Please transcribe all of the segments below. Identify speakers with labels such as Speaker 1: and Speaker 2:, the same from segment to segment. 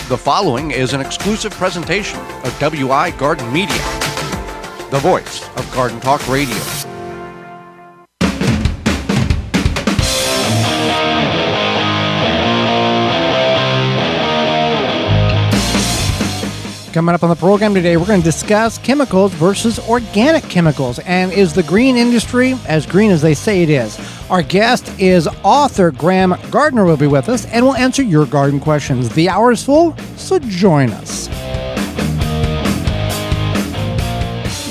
Speaker 1: The following is an exclusive presentation of WI Garden Media, the voice of Garden Talk Radio.
Speaker 2: Coming up on the program today, we're going to discuss chemicals versus organic chemicals. And is the green industry as green as they say it is? Our guest is author Graham Gardner will be with us, and we'll answer your garden questions. The hour is full, so join us.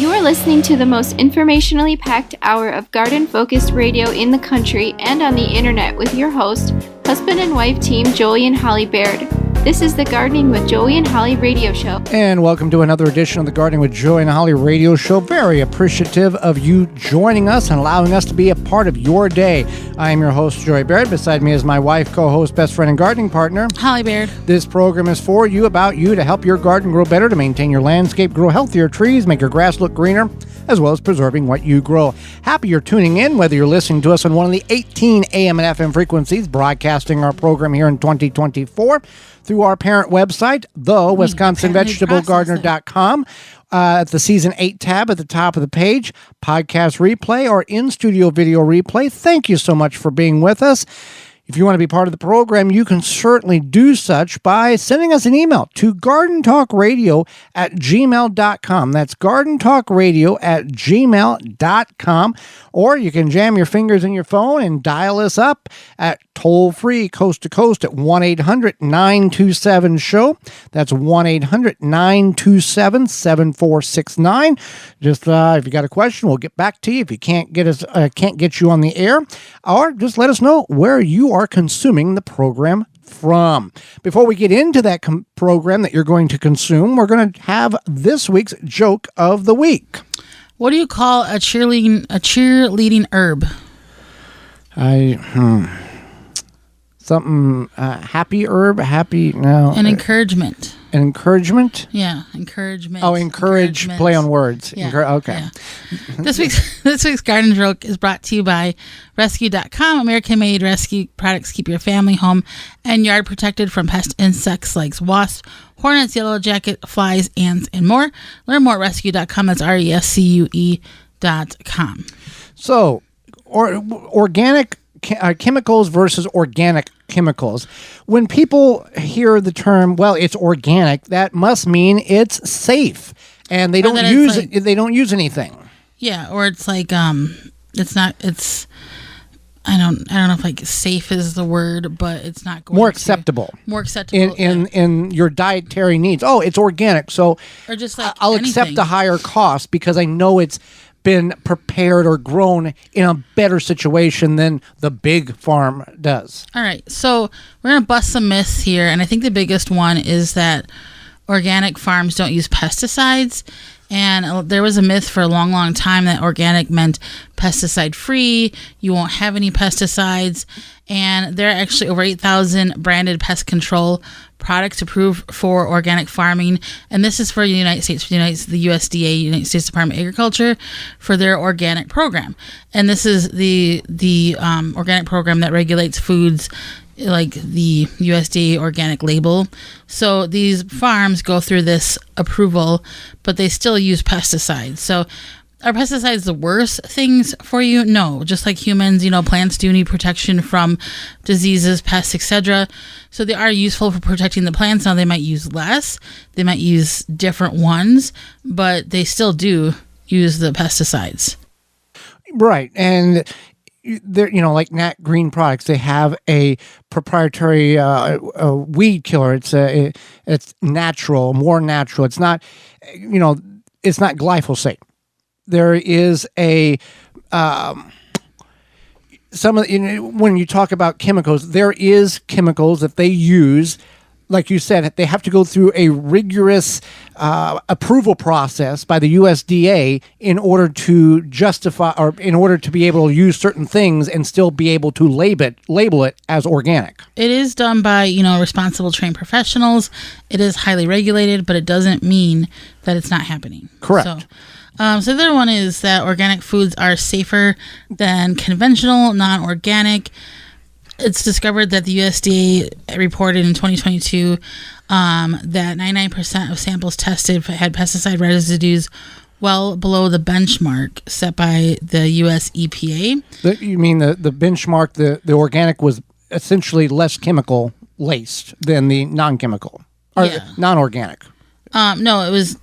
Speaker 3: You are listening to the most informationally packed hour of garden-focused radio in the country and on the internet with your host, husband and wife team Joey and Holly Baird. This is the Gardening with Joey and Holly radio show.
Speaker 2: And welcome to another edition of the Gardening with Joey and Holly radio show. Very appreciative of you joining us and allowing us to be a part of your day. I am your host, Joey Baird. Beside me is my wife, co-host, best friend, and gardening partner,
Speaker 4: Holly Baird.
Speaker 2: This program is for you, about you, to help your garden grow better, to maintain your landscape, grow healthier trees, make your grass look greener, as well as preserving what you grow. Happy you're tuning in, whether you're listening to us on one of the 18 AM and FM frequencies, broadcasting our program here in 2024 through our parent website, thewisconsinvegetablegardener.com. At the Season 8 tab at the top of the page, podcast replay or in-studio video replay. Thank you so much for being with us. If you want to be part of the program, you can certainly do such by sending us an email to gardentalkradio@gmail.com. That's gardentalkradio@gmail.com. Or you can jam your fingers in your phone and dial us up at toll-free, coast-to-coast at 1-800-927-SHOW. That's 1-800-927-7469. Just if you got a question, we'll get back to you. If you can't get you on the air, or just let us know where you are consuming the program from. Before we get into that program that you're going to consume, we're going to have this week's joke of the week.
Speaker 4: What do you call a cheerleading herb?
Speaker 2: Something happy herb,
Speaker 4: An encouragement.
Speaker 2: An encouragement?
Speaker 4: Yeah, encouragement.
Speaker 2: Oh, encourage, play on words.
Speaker 4: Yeah,
Speaker 2: okay.
Speaker 4: Yeah. This week's garden joke is brought to you by Rescue.com. American-made rescue products keep your family, home, and yard protected from pest insects like wasps, hornets, yellow jacket, flies, ants, and more. Learn more at Rescue.com. That's RESCUE.com.
Speaker 2: So, organic chemicals versus organic chemicals. When people hear the term, well, it's organic, that must mean it's safe, and they don't use it. They don't use anything. Yeah,
Speaker 4: or it's like it's not. It's I don't know if like safe is the word, but it's not going
Speaker 2: more acceptable.
Speaker 4: More acceptable
Speaker 2: in your dietary needs. Oh, it's organic, so
Speaker 4: or just like
Speaker 2: I'll accept a higher cost because I know it's been prepared or grown in a better situation than the big farm does.
Speaker 4: All right, so we're going to bust some myths here, and I think the biggest one is that organic farms don't use pesticides, and there was a myth for a long, long time that organic meant pesticide-free, you won't have any pesticides, and there are actually over 8,000 branded pest control products approved for organic farming, and this is for the United States, the USDA, United States Department of Agriculture, for their organic program. And this is the organic program that regulates foods like the USDA organic label. So these farms go through this approval, but they still use pesticides. So are pesticides the worst things for you? No, just like humans, plants do need protection from diseases, pests, etc. So they are useful for protecting the plants. Now they might use less, they might use different ones, but they still do use the pesticides.
Speaker 2: Right, and they're, like Nat Green Products, they have a proprietary weed killer. It's natural, more natural. It's not, it's not glyphosate. There is when you talk about chemicals, there is chemicals that they use, like you said, they have to go through a rigorous approval process by the USDA in order to justify, or in order to be able to use certain things and still be able to label it as organic.
Speaker 4: It is done by, responsible trained professionals. It is highly regulated, but it doesn't mean that it's not happening.
Speaker 2: Correct.
Speaker 4: So the other one is that organic foods are safer than conventional, non-organic. it's discovered that the USDA reported in 2022 that 99% of samples tested had pesticide residues well below the benchmark set by the U.S. EPA.
Speaker 2: You mean the benchmark, the organic was essentially less chemical laced than the non-chemical or non-organic?
Speaker 4: No, it was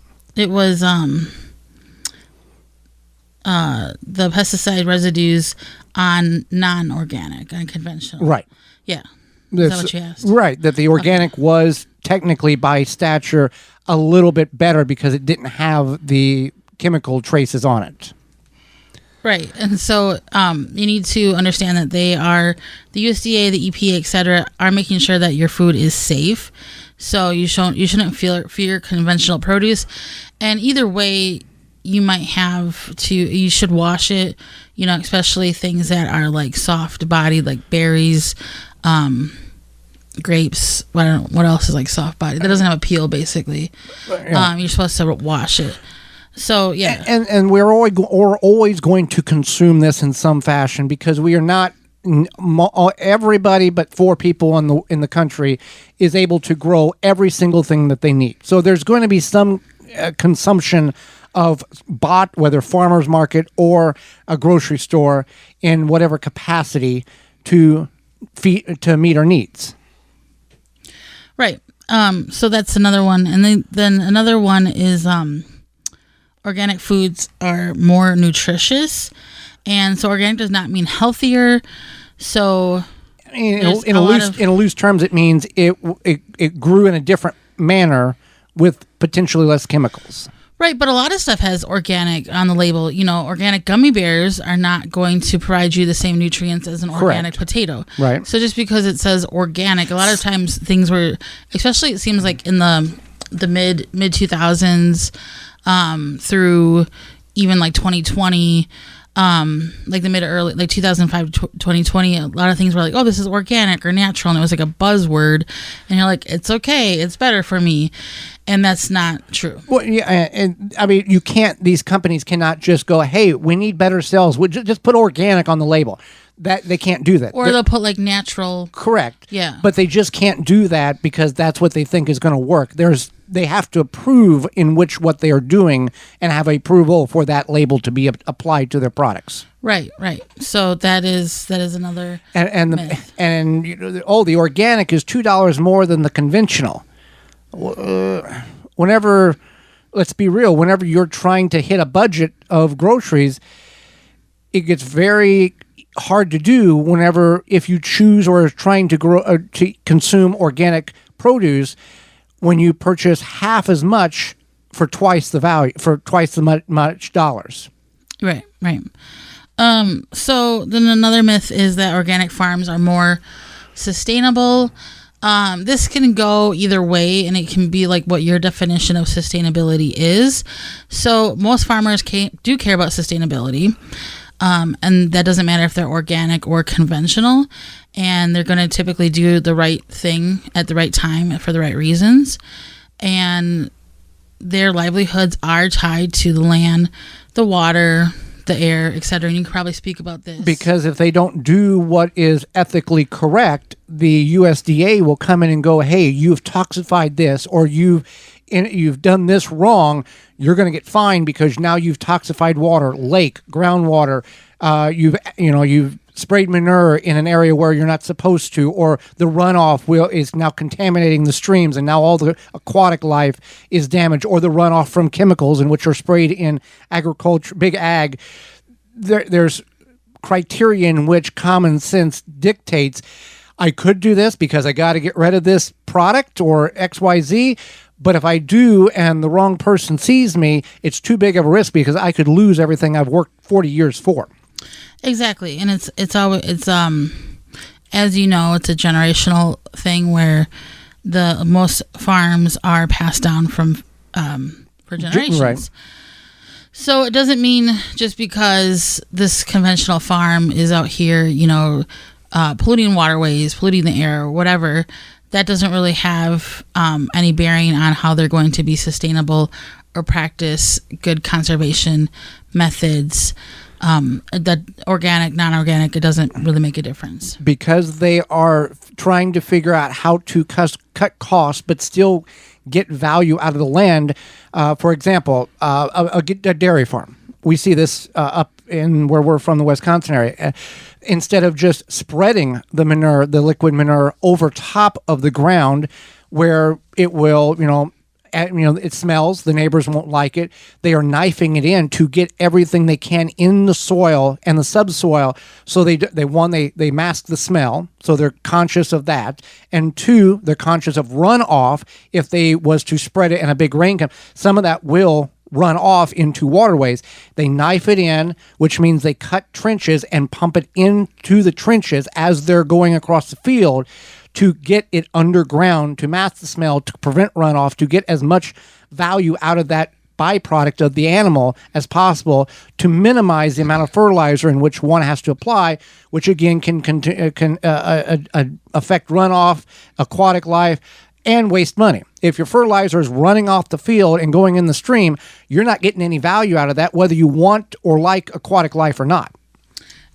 Speaker 4: the pesticide residues on non-organic and conventional.
Speaker 2: Right.
Speaker 4: Yeah. Is that what you asked?
Speaker 2: Right. That the organic was technically by stature a little bit better because it didn't have the chemical traces on it.
Speaker 4: Right. And so you need to understand that they are, the USDA, the EPA, et cetera, are making sure that your food is safe. So you shouldn't fear conventional produce. And either way, you should wash it, especially things that are like soft bodied, like berries, grapes. What else is like soft bodied? That doesn't have a peel, basically. Yeah. You're supposed to wash it. So yeah,
Speaker 2: and we're always going to consume this in some fashion because we are not. Everybody but 4 people in the country is able to grow every single thing that they need. So there's going to be some consumption of whether farmers market or a grocery store in whatever capacity to meet our needs.
Speaker 4: Right. So that's another one, and then another one is organic foods are more nutritious, and so organic does not mean healthier. So
Speaker 2: in a loose terms, it means it grew in a different manner with potentially less chemicals.
Speaker 4: Right, but a lot of stuff has organic on the label. Organic gummy bears are not going to provide you the same nutrients as an organic potato.
Speaker 2: Right.
Speaker 4: So just because it says organic, a lot of times things were, especially it seems like in the mid 2000s through even like 2020, like the early 2005 to 2020, a lot of things were like, oh, this is organic or natural, and it was like a buzzword, and you're like, it's okay, it's better for me. And that's not true.
Speaker 2: Well, yeah, and I mean, these companies cannot just go, hey, we need better sales. We just put organic on the label. That they can't do that.
Speaker 4: Or they'll put like natural.
Speaker 2: Correct.
Speaker 4: Yeah.
Speaker 2: But they just can't do that because that's what they think is going to work. They have to approve what they are doing and have approval for that label to be applied to their products.
Speaker 4: Right. So that is another myth.
Speaker 2: The organic is $2 more than the conventional. Whenever, let's be real, whenever you're trying to hit a budget of groceries, it gets very hard to do if you choose or are trying to to consume organic produce when you purchase half as much for twice the value, for twice the much dollars.
Speaker 4: Right. So then another myth is that organic farms are more sustainable. This can go either way, and it can be like what your definition of sustainability is. So most farmers do care about sustainability, and that doesn't matter if they're organic or conventional, and they're going to typically do the right thing at the right time for the right reasons, and their livelihoods are tied to the land, the water, the air, etc. And you can probably speak about this.
Speaker 2: Because if they don't do what is ethically correct, the USDA will come in and go, hey, you've toxified this, or you've done this wrong. You're going to get fined because now you've toxified water, lake, groundwater. You've sprayed manure in an area where you're not supposed to, or the runoff is now contaminating the streams, and now all the aquatic life is damaged, or the runoff from chemicals in which are sprayed in agriculture, big ag. There's criteria in which common sense dictates I could do this because I got to get rid of this product or XYZ. But if I do and the wrong person sees me, it's too big of a risk because I could lose everything I've worked 40 years for.
Speaker 4: Exactly. And it's as you know, it's a generational thing where the most farms are passed down from for generations.
Speaker 2: Right.
Speaker 4: So it doesn't mean just because this conventional farm is out here, polluting waterways, polluting the air, or whatever, that doesn't really have any bearing on how they're going to be sustainable or practice good conservation methods. the organic, non-organic, it doesn't really make a difference.
Speaker 2: Because they are trying to figure out how to cut costs but still get value out of the land. For example, a dairy farm. We see this up in where we're from, the Wisconsin area. Instead of just spreading the manure, the liquid manure, over top of the ground where it will, it smells, the neighbors won't like it. They are knifing it in to get everything they can in the soil and the subsoil. So they mask the smell, so they're conscious of that. And two, they're conscious of runoff. If they was to spread it and a big rain comes, some of that will run off into waterways. They knife it in, which means they cut trenches and pump it into the trenches as they're going across the field to get it underground, to mask the smell, to prevent runoff, to get as much value out of that byproduct of the animal as possible, to minimize the amount of fertilizer in which one has to apply, which again can affect runoff, aquatic life, and waste money. If your fertilizer is running off the field and going in the stream, you're not getting any value out of that, whether you want or like aquatic life or not.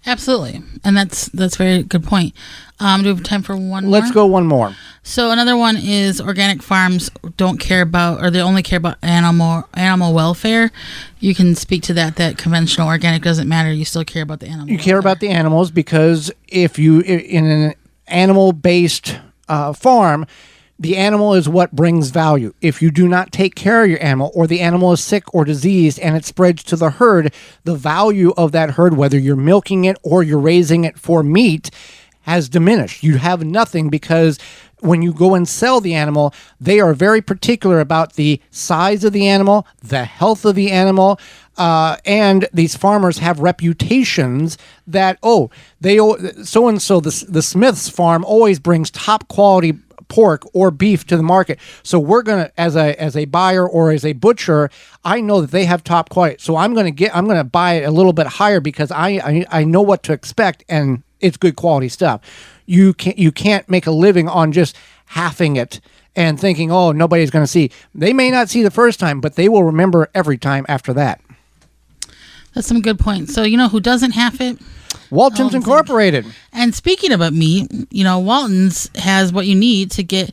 Speaker 4: Absolutely. And that's a very good point. Do we have time for one more?
Speaker 2: Let's go one more.
Speaker 4: So another one is organic farms don't care about, or they only care about animal welfare. You can speak to that conventional organic doesn't matter. You still care about the animal.
Speaker 2: You care about the animals because if you, in an animal-based farm, the animal is what brings value. If you do not take care of your animal, or the animal is sick or diseased and it spreads to the herd, the value of that herd, whether you're milking it or you're raising it for meat, has diminished. You have nothing, because when you go and sell the animal, they are very particular about the size of the animal, the health of the animal, and these farmers have reputations that, so-and-so, the Smith's farm always brings top quality pork or beef to the market. So we're going to, as a buyer or as a butcher, I know that they have top quality. So I'm going to buy it a little bit higher because I know what to expect, and it's good quality stuff. You can't make a living on just halving it and thinking, oh, nobody's going to see. They may not see the first time, but they will remember every time after that.
Speaker 4: That's some good points. So you know who doesn't half it?
Speaker 2: Walton's Incorporated.
Speaker 4: And speaking about meat, Walton's has what you need to get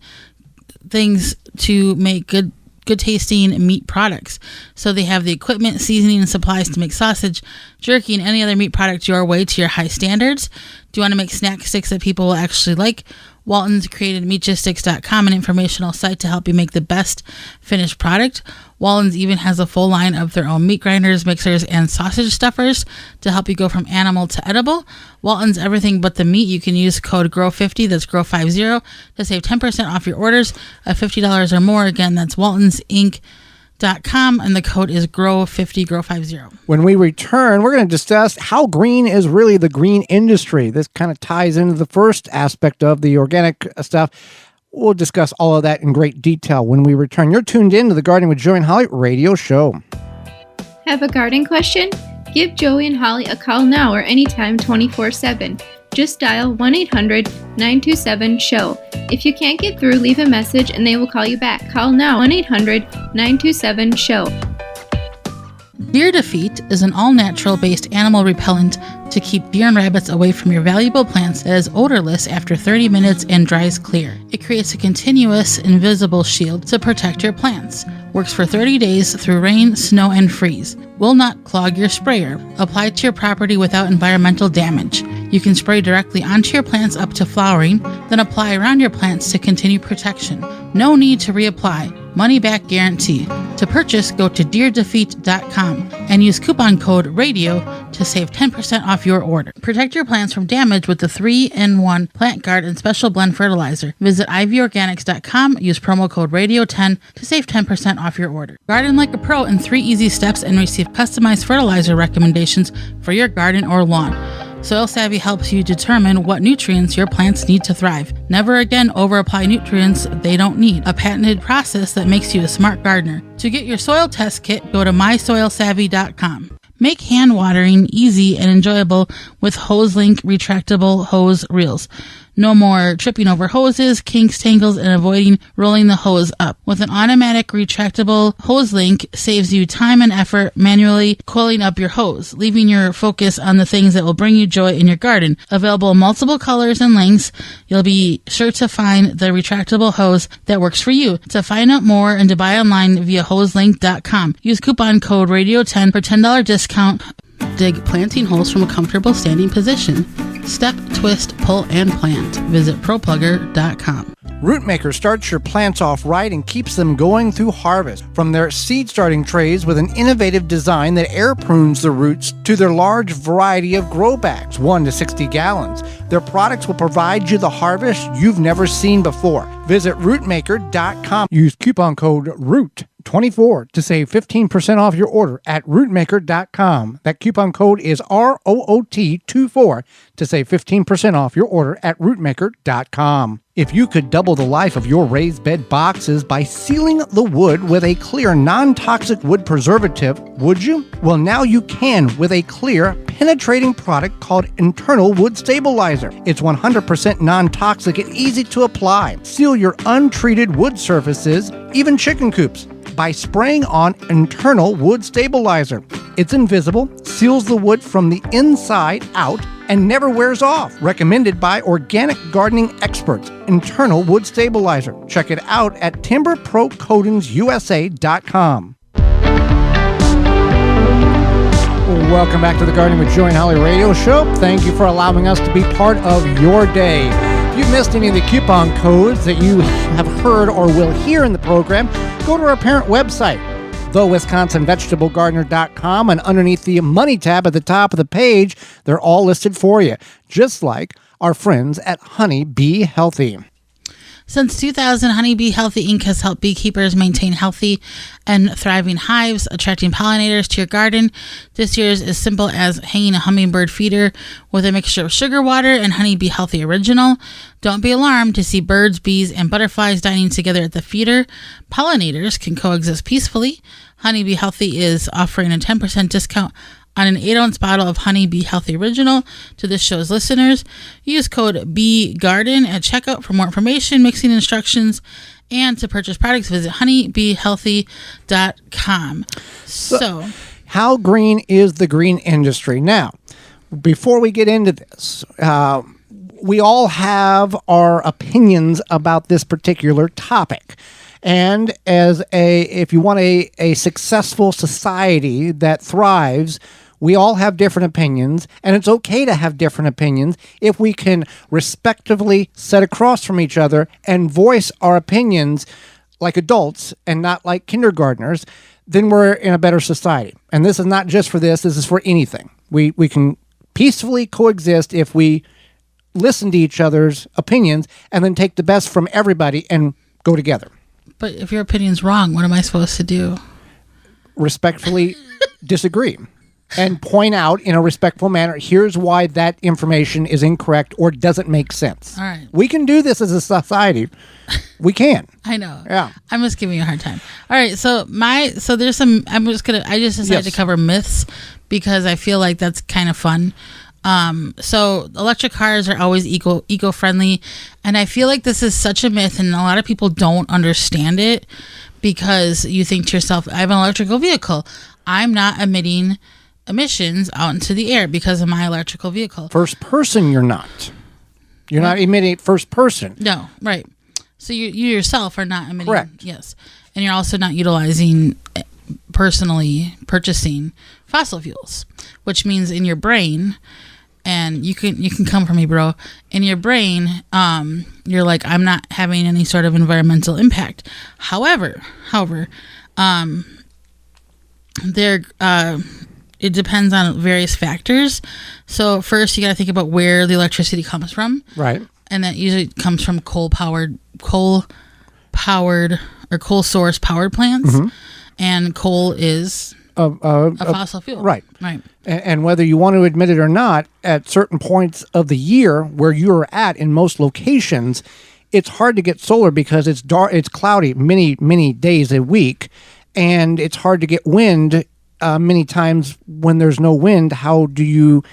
Speaker 4: things to make good tasting meat products. So they have the equipment, seasoning, and supplies to make sausage, jerky, and any other meat product your way to your high standards. Do you want to make snack sticks that people will actually like? Walton's created meatgistics.com, an informational site to help you make the best finished product. Walton's even has a full line of their own meat grinders, mixers, and sausage stuffers to help you go from animal to edible. Walton's everything but the meat. You can use code GROW50, that's GROW50, to save 10% off your orders of $50 or more. Again, that's waltonsinc.com, and the code is GROW50, GROW50.
Speaker 2: When we return, we're going to discuss how green is really the green industry. This kind of ties into the first aspect of the organic stuff. We'll discuss all of that in great detail when we return. You're tuned in to the Gardening with Joey and Holly radio show.
Speaker 3: Have a garden question? Give Joey and Holly a call now or anytime 24/7. Just dial 1-800-927-SHOW. If you can't get through, leave a message and they will call you back. Call now, 1-800-927-SHOW.
Speaker 4: Deer Defeat is an all-natural based animal repellent to keep deer and rabbits away from your valuable plants that is odorless after 30 minutes and dries clear. It creates a continuous, invisible shield to protect your plants. Works for 30 days through rain, snow, and freeze. Will not clog your sprayer. Apply to your property without environmental damage. You can spray directly onto your plants up to flowering, then apply around your plants to continue protection. No need to reapply. Money back guarantee. To purchase, go to deerdefeat.com and use coupon code RADIO to save 10% off your order. Protect your plants from damage with the 3-in-1 Plant Guard and Special Blend Fertilizer. Visit ivorganics.com, use promo code RADIO10 to save 10% off your order. Garden like a pro in 3 easy steps and receive customized fertilizer recommendations for your garden or lawn. Soil Savvy helps you determine what nutrients your plants need to thrive. Never again over-apply nutrients they don't need. A patented process that makes you a smart gardener. To get your soil test kit, go to mysoilsavvy.com. Make hand watering easy and enjoyable with HoseLink retractable hose reels. No more tripping over hoses, kinks, tangles, and avoiding rolling the hose up. With an automatic retractable hose link, saves you time and effort manually coiling up your hose, leaving your focus on the things that will bring you joy in your garden. Available in multiple colors and lengths, you'll be sure to find the retractable hose that works for you. To find out more and to buy online via hoselink.com, use coupon code radio10 for $10 discount. Dig planting holes from a comfortable standing position. Step, twist, pull, and plant. Visit ProPlugger.com.
Speaker 2: Rootmaker starts your plants off right and keeps them going through harvest. From their seed starting trays with an innovative design that air prunes the roots to their large variety of grow bags, 1 to 60 gallons. Their products will provide you the harvest you've never seen before. Visit rootmaker.com. Use coupon code ROOT24 to save 15% off your order at rootmaker.com. That coupon code is ROOT24 to save 15% off your order at rootmaker.com. If you could double the life of your raised bed boxes by sealing the wood with a clear non-toxic wood preservative, would you? Well, now you can with a clear, penetrating product called Internal Wood Stabilizer. It's 100% non-toxic and easy to apply. Seal your untreated wood surfaces, even chicken coops, by spraying on Internal Wood Stabilizer. It's invisible, seals the wood from the inside out, and never wears off. Recommended by organic gardening experts. Internal Wood Stabilizer. Check it out at timberprocoatingsusa.com. Welcome back to the Gardening with Joy and Holly radio show. Thank you for allowing us to be part of your day. If you've missed any of the coupon codes that you have heard or will hear in the program, go to our parent website, thewisconsinvegetablegardener.com, and underneath the Money tab at the top of the page, they're all listed for you, just like our friends at Honey Bee Healthy.
Speaker 4: Since 2000, Honey Bee Healthy Inc. has helped beekeepers maintain healthy and thriving hives, attracting pollinators to your garden. This year's is simple as hanging a hummingbird feeder with a mixture of sugar water and Honey Bee Healthy Original. Don't be alarmed to see birds, bees, and butterflies dining together at the feeder. Pollinators can coexist peacefully. Honey Bee Healthy is offering a 10% discount on an 8-ounce bottle of Honey Bee Healthy Original to this show's listeners. Use code BEEGARDEN at checkout for more information, mixing instructions, and to purchase products, visit honeybeehealthy.com. So,
Speaker 2: how green is the green industry? Now, before we get into this, we all have our opinions about this particular topic. And if you want a successful society that thrives, we all have different opinions, and it's okay to have different opinions if we can respectively sit across from each other and voice our opinions like adults and not like kindergartners. Then we're in a better society. And this is not just for this is for anything. We can peacefully coexist if we listen to each other's opinions and then take the best from everybody and go together.
Speaker 4: But if your opinion's wrong, what am I supposed to do?
Speaker 2: Respectfully disagree and point out in a respectful manner, here's why that information is incorrect or doesn't make sense.
Speaker 4: All right.
Speaker 2: We can do this as a society. We can.
Speaker 4: I know.
Speaker 2: Yeah.
Speaker 4: I'm just giving you a hard time. All right. So there's some, I just decided to cover myths because I feel like that's kind of fun. So electric cars are always eco-friendly. And I feel like this is such a myth and a lot of people don't understand it because you think to yourself, I have an electrical vehicle. I'm not emitting emissions out into the air because of my electrical vehicle.
Speaker 2: First person, you're not. You're not emitting first person.
Speaker 4: No, right. So you yourself are not emitting.
Speaker 2: Correct.
Speaker 4: Yes. And you're also not utilizing personally purchasing fossil fuels, which means in your brain, and you can come for me, bro. In your brain, you're like, I'm not having any sort of environmental impact. However, it depends on various factors. So first, you got to think about where the electricity comes from.
Speaker 2: Right.
Speaker 4: And that usually comes from coal-powered or coal-source powered plants. Mm-hmm. And coal is a fossil fuel.
Speaker 2: Right.
Speaker 4: Right.
Speaker 2: And whether you want to admit it or not, at certain points of the year where you're at in most locations, it's hard to get solar because it's dark, it's cloudy many days a week, and it's hard to get wind many times when there's no wind. How do you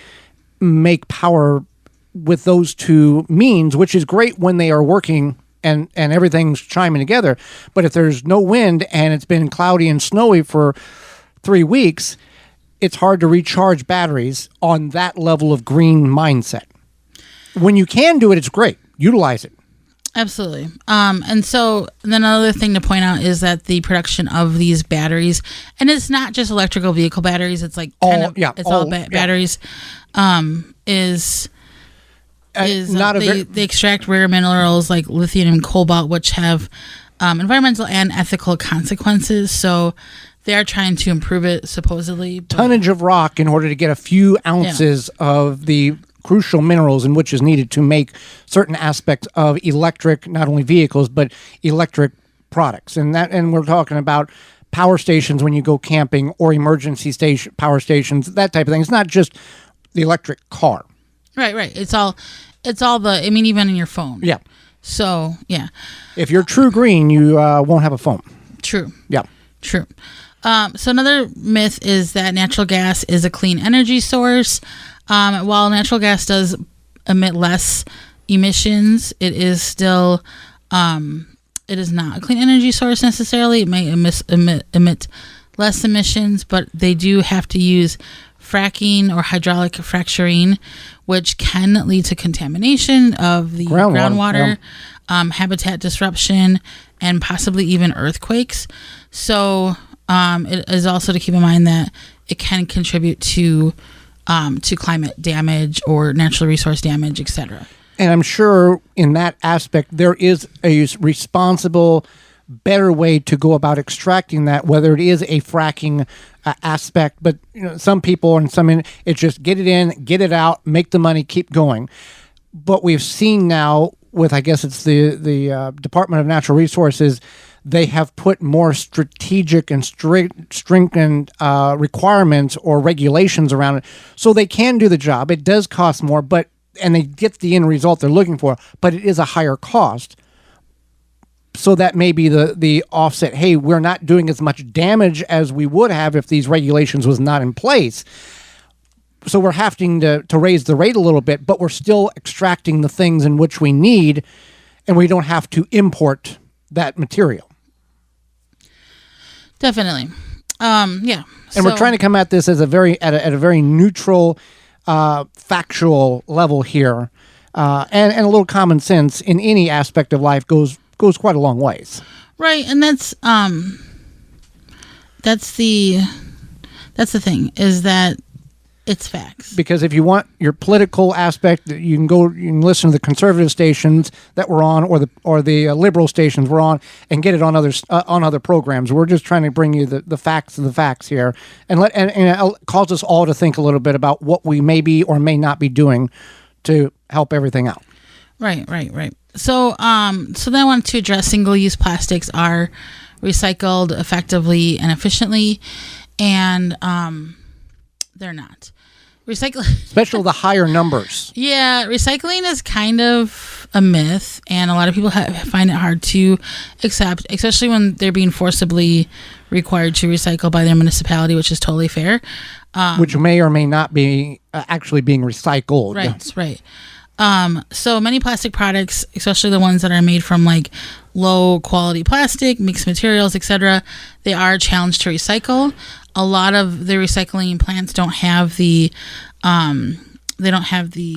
Speaker 2: make power with those two means, which is great when they are working and everything's chiming together. But if there's no wind and it's been cloudy and snowy for 3 weeks, it's hard to recharge batteries on that level of green mindset. When you can do it, it's great. Utilize it.
Speaker 4: Absolutely. And so then another thing to point out is that the production of these batteries, and it's not just electrical vehicle batteries, it's like batteries, they extract rare minerals like lithium and cobalt, which have environmental and ethical consequences. So they are trying to improve it, supposedly.
Speaker 2: Tonnage of rock in order to get a few ounces of the crucial minerals in which is needed to make certain aspects of electric, not only vehicles, but electric products. And we're talking about power stations when you go camping, or emergency station power stations, that type of thing. It's not just the electric car.
Speaker 4: Right. It's all even in your phone.
Speaker 2: Yeah.
Speaker 4: So, yeah.
Speaker 2: If you're true green, you won't have a phone.
Speaker 4: True.
Speaker 2: Yeah.
Speaker 4: True. So another myth is that natural gas is a clean energy source. While natural gas does emit less emissions, it is still it is not a clean energy source necessarily. It may emit less emissions, but they do have to use fracking or hydraulic fracturing, which can lead to contamination of the groundwater, habitat disruption, and possibly even earthquakes. So it is also to keep in mind that it can contribute to climate damage or natural resource damage, etc.
Speaker 2: And I'm sure in that aspect, there is a responsible, better way to go about extracting that, whether it is a fracking aspect. But some people and it's just get it in, get it out, make the money, keep going. But we've seen now with, I guess it's the Department of Natural Resources, they have put more strategic and stringent requirements or regulations around it, so they can do the job. It does cost more, and they get the end result they're looking for, but it is a higher cost. So that may be the offset. Hey, we're not doing as much damage as we would have if these regulations was not in place. So we're having to raise the rate a little bit, but we're still extracting the things in which we need, and we don't have to import that material.
Speaker 4: Definitely. Yeah.
Speaker 2: And we're trying to come at this as a very neutral, factual level here, and a little common sense in any aspect of life goes quite a long ways.
Speaker 4: Right, and that's the thing, is that it's facts.
Speaker 2: Because if you want your political aspect, you can listen to the conservative stations that we're on, or the liberal stations we're on, and get it on other programs. We're just trying to bring you the facts of the facts here, and it calls us all to think a little bit about what we may be or may not be doing to help everything out.
Speaker 4: Right. So, then I wanted to address single-use plastics are recycled effectively and efficiently, and they're not.
Speaker 2: Especially the higher numbers.
Speaker 4: Yeah, recycling is kind of a myth, and a lot of people find it hard to accept, especially when they're being forcibly required to recycle by their municipality, which is totally fair.
Speaker 2: Which may or may not be actually being recycled.
Speaker 4: Right. So many plastic products, especially the ones that are made from like low quality plastic, mixed materials, etc., they are challenged to recycle. A lot of the recycling plants don't have the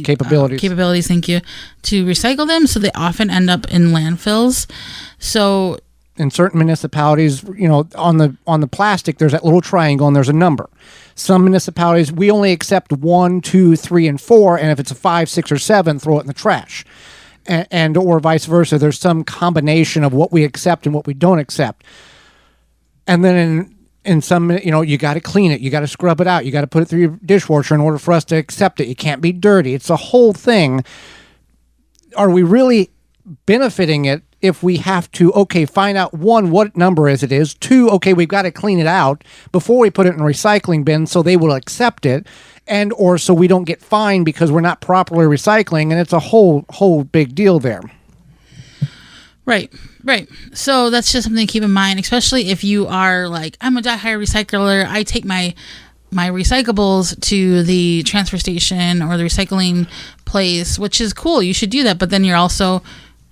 Speaker 4: capabilities, thank you, to recycle them, so they often end up in landfills. So
Speaker 2: in certain municipalities, on the plastic, there's that little triangle and there's a number. Some municipalities, we only accept 1, 2, 3, and 4, and if it's a 5, 6, or 7, throw it in the trash. And or vice versa. There's some combination of what we accept and what we don't accept. And then in some, you got to clean it, you got to scrub it out, you got to put it through your dishwasher in order for us to accept it. You can't be dirty. It's a whole thing. Are we really benefiting it if we have to, find out, 1, what number it is, 2, we've got to clean it out before we put it in a recycling bin so they will accept it, and or so we don't get fined because we're not properly recycling, and it's a whole big deal there.
Speaker 4: Right. So that's just something to keep in mind, especially if you are like, I'm a diehard recycler. I take my my recyclables to the transfer station or the recycling place, which is cool. You should do that. But then you're also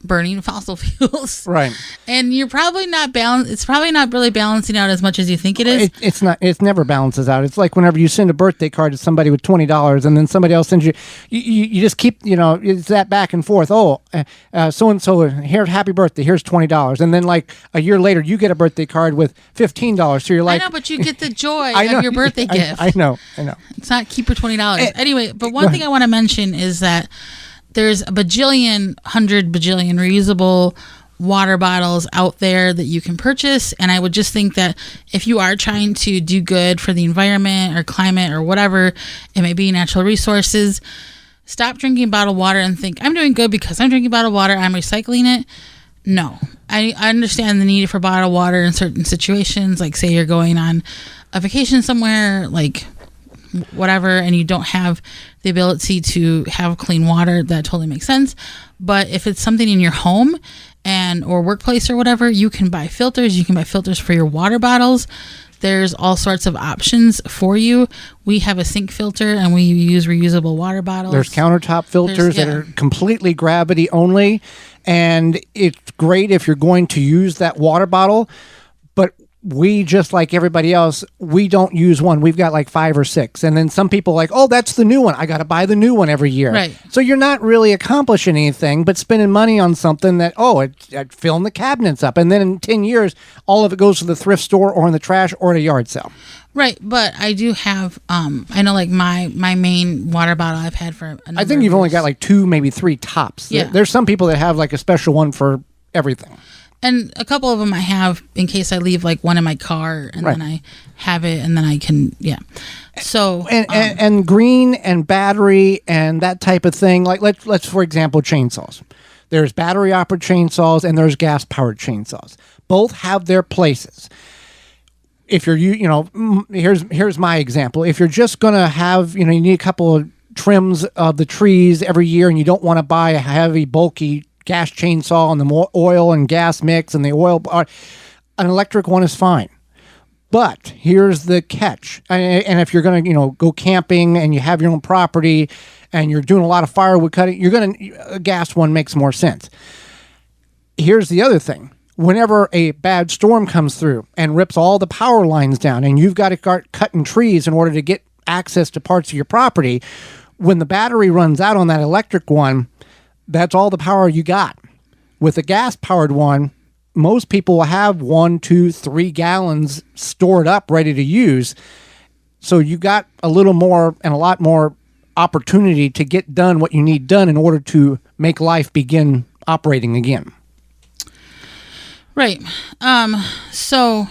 Speaker 4: burning fossil fuels.
Speaker 2: Right.
Speaker 4: And you're probably not it's probably not really balancing out as much as you think it is.
Speaker 2: It's not. It never balances out. It's like whenever you send a birthday card to somebody with $20, and then somebody else sends you just keep, it's that back and forth. Oh, so and so, here, happy birthday. Here's $20, and then like a year later, you get a birthday card with $15. So you're like,
Speaker 4: I know, but you get the joy of your birthday gift.
Speaker 2: I know.
Speaker 4: It's not keep your $20. Anyway, but one thing I want to mention is that there's a 100 bajillion reusable water bottles out there that you can purchase. And I would just think that if you are trying to do good for the environment or climate or whatever, it may be natural resources, stop drinking bottled water and think, I'm doing good because I'm drinking bottled water, I'm recycling it. No, I understand the need for bottled water in certain situations, like say you're going on a vacation somewhere, like whatever, and you don't have the ability to have clean water. That totally makes sense. But if it's something in your home or workplace or whatever, you can buy filters. You can buy filters for your water bottles. There's all sorts of options for you. We have a sink filter and we use reusable water bottles.
Speaker 2: There's countertop filters that are completely gravity only, and it's great if you're going to use that water bottle. But we, just like everybody else, we don't use one. We've got like 5 or 6. And then some people like, oh, that's the new one. I got to buy the new one every year.
Speaker 4: Right.
Speaker 2: So you're not really accomplishing anything but spending money on something that, it filling the cabinets up. And then in 10 years, all of it goes to the thrift store or in the trash or at a yard sale.
Speaker 4: Right. But I do have, I know like my main water bottle I've had for a number
Speaker 2: I think you've only got like 2, maybe 3 tops.
Speaker 4: Yeah.
Speaker 2: There's some people that have like a special one for everything.
Speaker 4: And a couple of them I have in case I leave like one in my car and
Speaker 2: Right.
Speaker 4: then I have it and then I can, So
Speaker 2: and green and battery and that type of thing. Like let's for example, chainsaws. There's battery operated chainsaws and there's gas powered chainsaws. Both have their places. If you're here's my example. If you're just gonna have you need a couple of trims of the trees every year and you don't want to buy a heavy bulky gas chainsaw and the oil and gas mix and the oil, an electric one is fine. But here's the catch. And if you're going to, go camping and you have your own property and you're doing a lot of firewood cutting, a gas one makes more sense. Here's the other thing. Whenever a bad storm comes through and rips all the power lines down and you've got to start cutting trees in order to get access to parts of your property, when the battery runs out on that electric one, that's all the power you got. With a gas-powered one, most people will have 1, 2, 3 gallons stored up, ready to use. So you got a little more and a lot more opportunity to get done what you need done in order to make life begin operating again.
Speaker 4: Right. So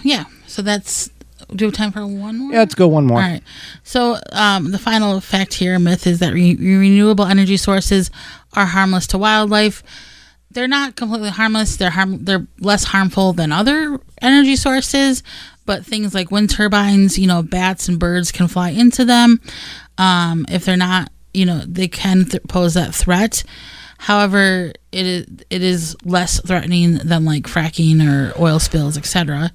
Speaker 4: that's. Do we have time for one more?
Speaker 2: Yeah, let's go one more.
Speaker 4: All right. So the final fact here, myth, is that renewable energy sources are harmless to wildlife. They're not completely harmless. They're less harmful than other energy sources, but things like wind turbines, bats and birds can fly into them. If they're not, they can pose that threat. However, it is less threatening than like fracking or oil spills, etc.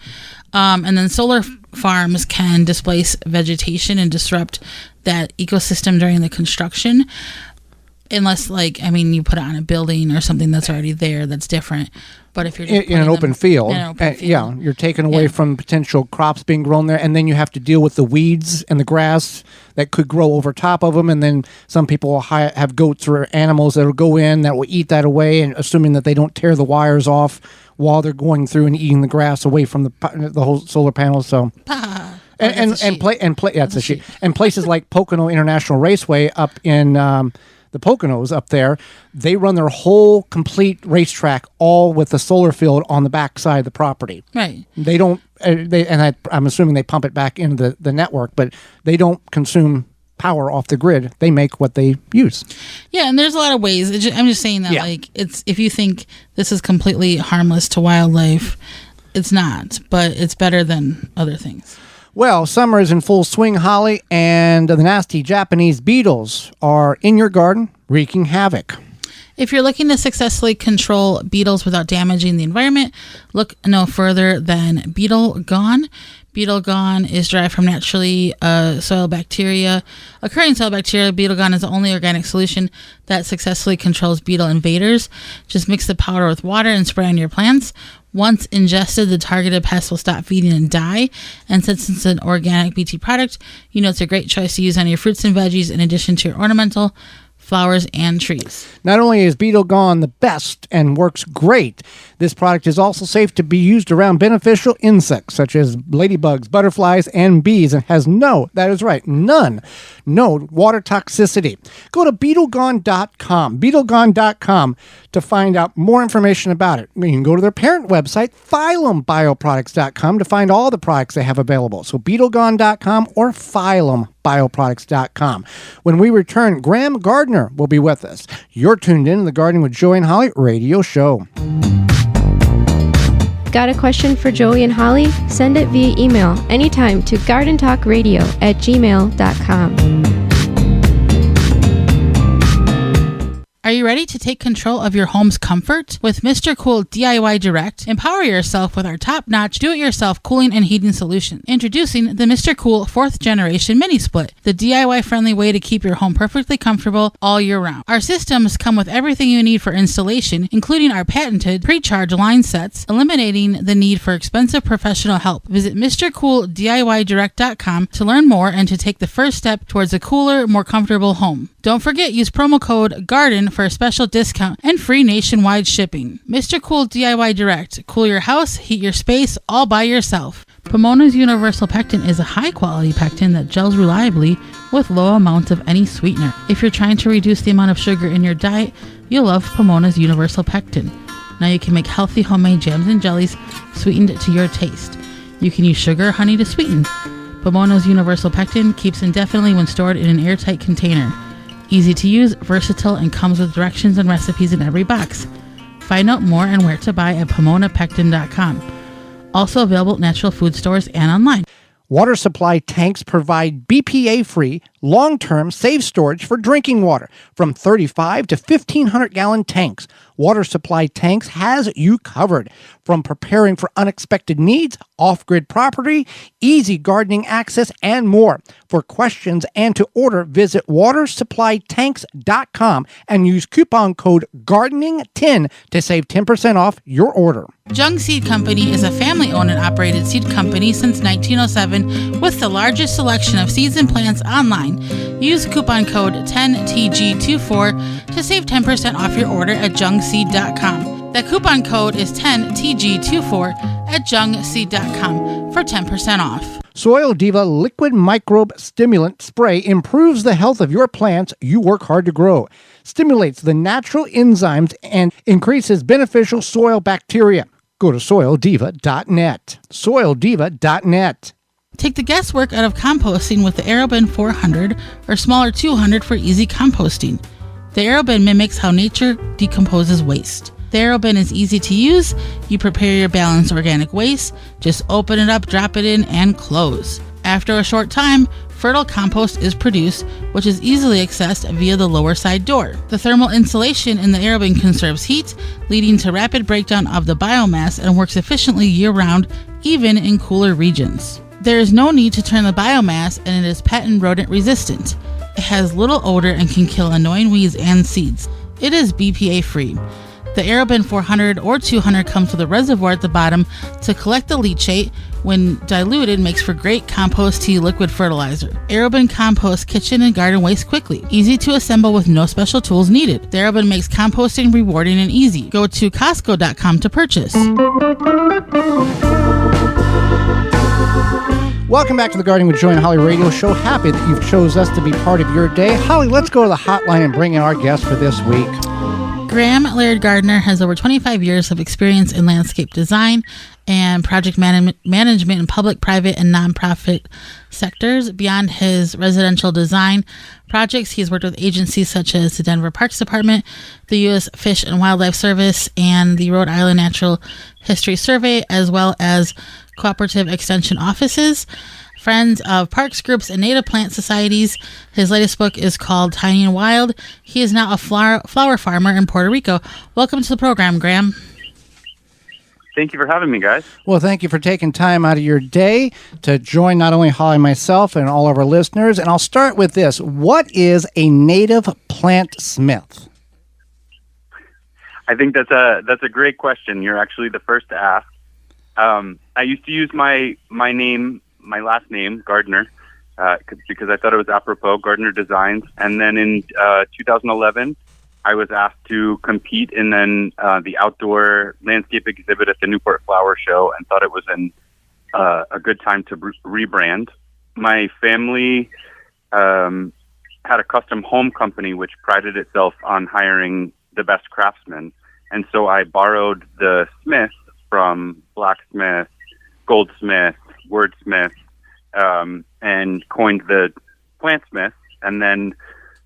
Speaker 4: And then solar farms can displace vegetation and disrupt that ecosystem during the construction. Unless, you put it on a building or something that's already there, that's different. But if you're just
Speaker 2: in an open field, you're taking away from potential crops being grown there, and then you have to deal with the weeds and the grass that could grow over top of them. And then some people will have goats or animals that will go in that will eat that away, and assuming that they don't tear the wires off while they're going through and eating the grass away from the whole solar panels. So. And places like Pocono International Raceway up in the Poconos up there, they run their whole complete racetrack all with a solar field on the back side of the property.
Speaker 4: Right.
Speaker 2: They don't. I'm assuming they pump it back into the network, but they don't consume power off the grid. They make what they use. Yeah,
Speaker 4: and there's a lot of ways. I'm just saying that it's if you think this is completely harmless to wildlife, it's not, but it's better than other things.
Speaker 2: Well, summer is in full swing, Holly, and the nasty Japanese beetles are in your garden wreaking havoc.
Speaker 4: If you're looking to successfully control beetles without damaging the environment, look no further than Beetle Gone. Beetle Gone is derived from naturally occurring soil bacteria. Beetle Gone is the only organic solution that successfully controls beetle invaders. Just mix the powder with water and spray on your plants. Once ingested, the targeted pest will stop feeding and die. And since it's an organic BT product, you know it's a great choice to use on your fruits and veggies in addition to your ornamental flowers and trees.
Speaker 2: Not only is Beetle Gone the best and works great, this product is also safe to be used around beneficial insects such as ladybugs, butterflies, and bees, and has no water toxicity. Go to BeetleGone.com to find out more information about it. You can go to their parent website, PhylumBioproducts.com, to find all the products they have available. So BeetleGone.com or PhylumBioproducts.com. When we return, Graham Gardner will be with us. You're tuned in to the Gardening with Joey and Holly radio show.
Speaker 3: Got a question for Joey and Holly? Send it via email anytime to gardentalkradio@gmail.com.
Speaker 4: Are you ready to take control of your home's comfort? With Mr. Cool DIY Direct, empower yourself with our top-notch do-it-yourself cooling and heating solution. Introducing the Mr. Cool 4th Generation Mini Split, the DIY-friendly way to keep your home perfectly comfortable all year round. Our systems come with everything you need for installation, including our patented pre-charge line sets, eliminating the need for expensive professional help. Visit MrCoolDIYDirect.com to learn more and to take the first step towards a cooler, more comfortable home. Don't forget, use promo code GARDEN for a special discount and free nationwide shipping. Mr. Cool DIY Direct. Cool your house, heat your space, all by yourself. Pomona's Universal Pectin is a high-quality pectin that gels reliably with low amounts of any sweetener. If you're trying to reduce the amount of sugar in your diet, you'll love Pomona's Universal Pectin. Now you can make healthy homemade jams and jellies sweetened to your taste. You can use sugar or honey to sweeten. Pomona's Universal Pectin keeps indefinitely when stored in an airtight container. Easy to use, versatile, and comes with directions and recipes in every box. Find out more and where to buy at PomonaPectin.com. Also available at natural food stores and online.
Speaker 2: Water supply tanks provide BPA-free, long-term, safe storage for drinking water from 35 to 1,500-gallon tanks. Water supply tanks has you covered. From preparing for unexpected needs, off-grid property, easy gardening access, and more. For questions and to order, visit watersupplytanks.com and use coupon code GARDENING10 to save 10% off your order.
Speaker 4: Jung Seed Company is a family-owned and operated seed company since 1907 with the largest selection of seeds and plants online. Use coupon code 10TG24 to save 10% off your order at jungseed.com. That coupon code is 10TG24 at jungseed.com for 10% off.
Speaker 2: Soil Diva Liquid Microbe Stimulant Spray improves the health of your plants you work hard to grow, stimulates the natural enzymes, and increases beneficial soil bacteria. Go to soildiva.net. Soildiva.net.
Speaker 4: Take the guesswork out of composting with the AeroBin 400 or smaller 200 for easy composting. The AeroBin mimics how nature decomposes waste. The AeroBin is easy to use. You prepare your balanced organic waste, just open it up, drop it in, and close. After a short time, fertile compost is produced, which is easily accessed via the lower side door. The thermal insulation in the AeroBin conserves heat, leading to rapid breakdown of the biomass and works efficiently year-round, even in cooler regions. There is no need to turn the biomass, and it is pet and rodent resistant. It has little odor and can kill annoying weeds and seeds. It is BPA free. The AeroBin 400 or 200 comes with a reservoir at the bottom to collect the leachate. When diluted, makes for great compost tea liquid fertilizer. AeroBin composts kitchen and garden waste quickly. Easy to assemble with no special tools needed. The AeroBin makes composting rewarding and easy. Go to Costco.com to purchase.
Speaker 2: Welcome back to the Gardening with Joey and Holly radio show. Happy that you've chose us to be part of your day. Holly, let's go to the hotline and bring in our guest for this week.
Speaker 4: Graham Laird Gardner has over 25 years of experience in landscape design and project management in public, private, and nonprofit sectors. Beyond his residential design projects, he's worked with agencies such as the Denver Parks Department, the U.S. Fish and Wildlife Service, and the Rhode Island Natural History Survey, as well as cooperative extension offices. friends of parks, groups, and native plant societies. His latest book is called Tiny and Wild. He is now a flower farmer in Puerto Rico. Welcome to the program, Graham.
Speaker 5: Thank you for having me, guys.
Speaker 2: Well, thank you for taking time out of your day to join not only Holly, myself, and all of our listeners. And I'll start with this. What is a native plant smith?
Speaker 5: I think that's a great question. You're actually the first to ask. I used to use my last name, Gardner, because I thought it was apropos, Gardner Designs. And then in 2011, I was asked to compete in the outdoor landscape exhibit at the Newport Flower Show, and thought it was a good time to rebrand. My family had a custom home company which prided itself on hiring the best craftsmen, and so I borrowed the smith from blacksmith, goldsmith, wordsmith, and coined the plantsmith. And then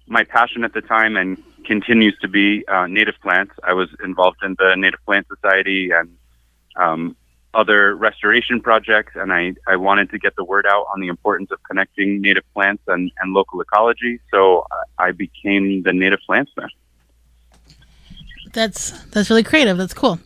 Speaker 5: my passion at the time, and continues to be, native plants. I was involved in the Native Plant Society and other restoration projects, and I wanted to get the word out on the importance of connecting native plants and local ecology, so I became the native plantsmith.
Speaker 4: That's really creative. That's cool.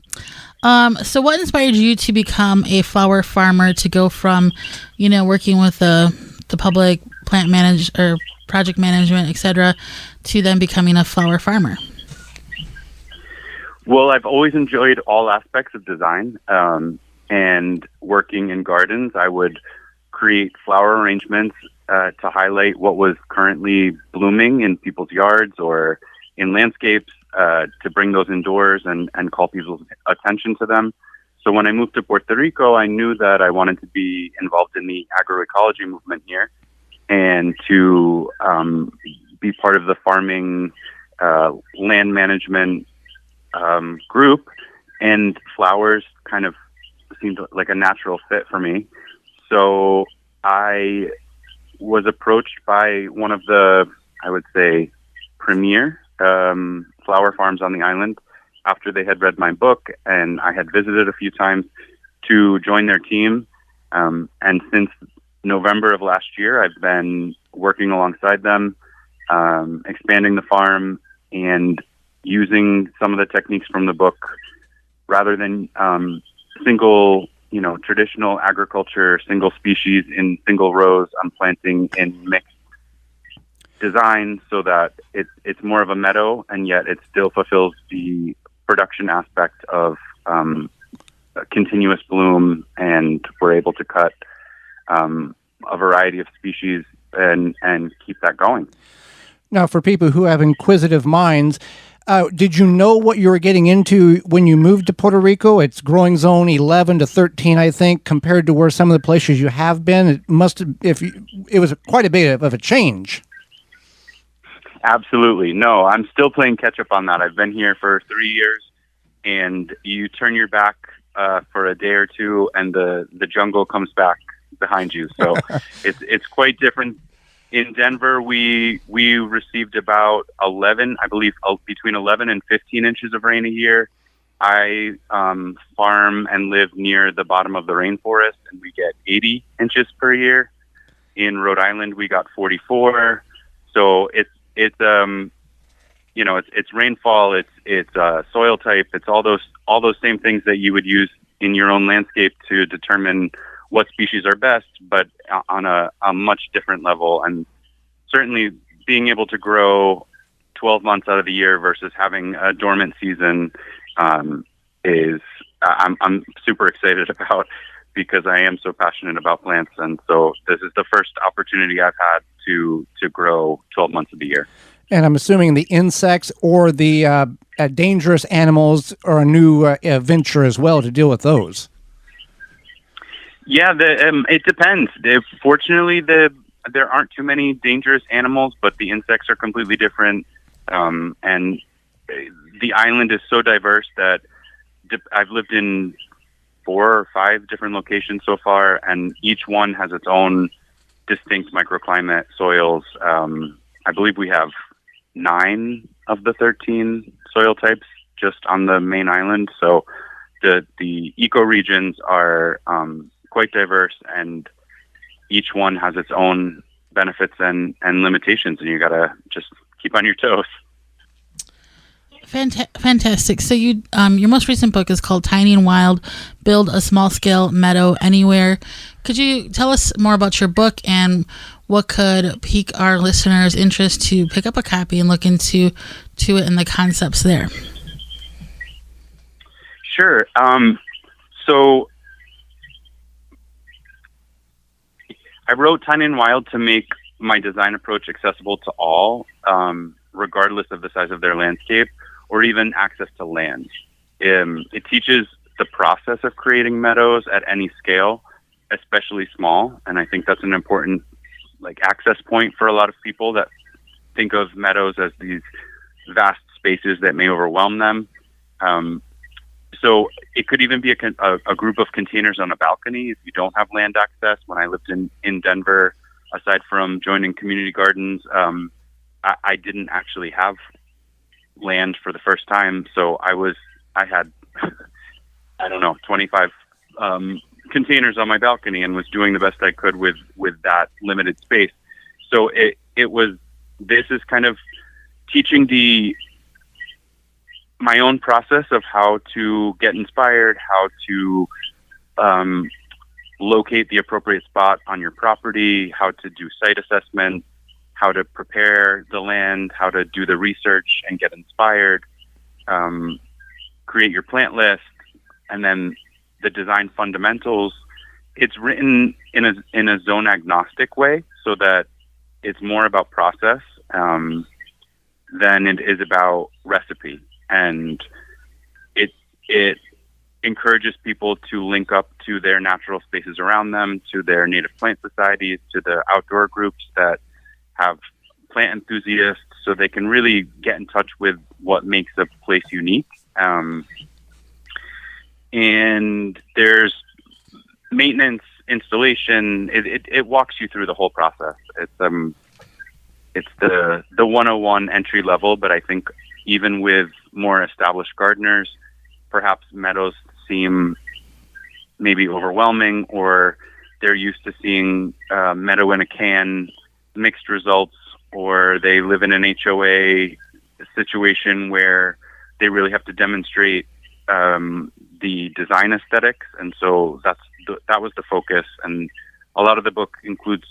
Speaker 4: So what inspired you to become a flower farmer, to go from, working with the public plant or project management, etc., to then becoming a flower farmer?
Speaker 5: Well, I've always enjoyed all aspects of design, and working in gardens. I would create flower arrangements to highlight what was currently blooming in people's yards or in landscapes, to bring those indoors and call people's attention to them. So when I moved to Puerto Rico, I knew that I wanted to be involved in the agroecology movement here, and to be part of the farming land management group, and flowers kind of seemed like a natural fit for me. So I was approached by one of the, I would say, premier flower farms on the island after they had read my book, and I had visited a few times to join their team. And since November of last year, I've been working alongside them, expanding the farm and using some of the techniques from the book rather than single, traditional agriculture, single species in single rows. I'm planting in mixed design so that it's more of a meadow, and yet it still fulfills the production aspect of continuous bloom, and we're able to cut a variety of species and keep that going.
Speaker 2: Now, for people who have inquisitive minds, did you know what you were getting into when you moved to Puerto Rico? It's growing zone 11 to 13, I think, compared to where some of the places you have been. It was quite a bit of a change.
Speaker 5: Absolutely. No, I'm still playing catch up on that. I've been here for 3 years, and you turn your back for a day or two, and the jungle comes back behind you. So it's quite different. In Denver, we received about 11, I believe, between 11 and 15 inches of rain a year. I farm and live near the bottom of the rainforest, and we get 80 inches per year. In Rhode Island, we got 44. So it's rainfall, it's soil type, it's all those same things that you would use in your own landscape to determine what species are best, but on a much different level. And certainly being able to grow 12 months out of the year versus having a dormant season I'm super excited about, because I am so passionate about plants. And so this is the first opportunity I've had to grow 12 months of the year.
Speaker 2: And I'm assuming the insects or the dangerous animals are a new venture as well to deal with those.
Speaker 5: Yeah, it depends. Fortunately, there aren't too many dangerous animals, but the insects are completely different. And the island is so diverse that I've lived in 4 or 5 different locations so far, and each one has its own distinct microclimate, soils. I believe we have 9 of the 13 soil types just on the main island. So the ecoregions are quite diverse, and each one has its own benefits and limitations, and you got to just keep on your toes.
Speaker 4: Fantastic. So you, your most recent book is called Tiny and Wild: Build a Small Scale Meadow Anywhere. Could you tell us more about your book and what could pique our listeners' interest to pick up a copy and look into it and the concepts there?
Speaker 5: Sure. So I wrote Tiny and Wild to make my design approach accessible to all, regardless of the size of their landscape or even access to land. It teaches the process of creating meadows at any scale, especially small. And I think that's an important access point for a lot of people that think of meadows as these vast spaces that may overwhelm them. So it could even be a group of containers on a balcony if you don't have land access. When I lived in Denver, aside from joining community gardens, I didn't actually have land for the first time. So I had, I don't know, 25 containers on my balcony and was doing the best I could with that limited space. So this is kind of teaching my own process of how to get inspired, how to locate the appropriate spot on your property, how to do site assessment, how to prepare the land, how to do the research and get inspired, create your plant list, and then the design fundamentals. It's written in a zone agnostic way so that it's more about process than it is about recipe. And it encourages people to link up to their natural spaces around them, to their native plant societies, to the outdoor groups that have plant enthusiasts, so they can really get in touch with what makes a place unique. And there's maintenance, installation. It walks you through the whole process. It's the 101 entry level, but I think even with more established gardeners, perhaps meadows seem maybe overwhelming, or they're used to seeing meadow in a can mixed results, or they live in an HOA situation where they really have to demonstrate the design aesthetics. And so that was the focus. And a lot of the book includes